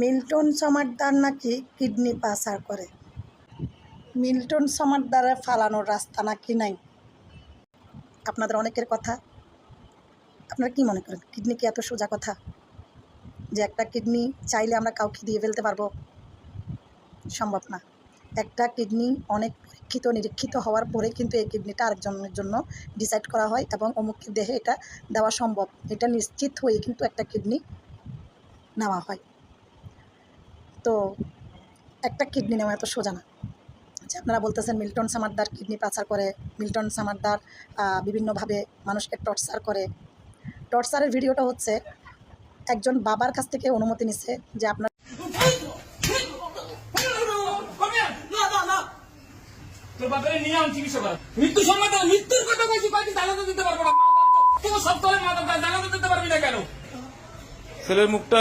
Milton Samaddar নাকি kidney পাচার করে। মিল্টন সমাদ্দারের ফালানোর রাস্তা নাকি নাই। আপনাদের অনেকের কথা, আপনারা কি মনে করেন কিডনি কি এত সোজা কথা যে একটা কিডনি চাইলে আমরা কাউকে দিয়ে ফেলতে পারবো? সম্ভব না। একটা কিডনি অনেক পরীক্ষিত নিরীক্ষিত হওয়ার পরে কিন্তু এই কিডনিটা আরেকজনের জন্য ডিসাইড করা হয় এবং অমুকের দেহে এটা দেওয়া সম্ভব, এটা নিশ্চিত হয়ে কিন্তু একটা কিডনি নেওয়া হয়। তো একটা কিডনি নেওয়া এত সোজা না। যে আপনারা বলতেছেন মিল্টন সমাদ্দার কিডনি পাচার করে, মিল্টন সমাদ্দার বিভিন্নভাবে মানুষকে টর্চার করে। টর্চারের ভিডিওটা হচ্ছে একজন বাবার কাছ থেকে অনুমতি নিচ্ছে যে আপনার মৃত্যু সংবাদ মৃত্যুর কথা বলছি, কয়েকদিন জানাতে দিতে পারবো না। তোমার সপ্তাহে মাদক জানাতে দিতে পারবি না কেন? ছেলের মুখটা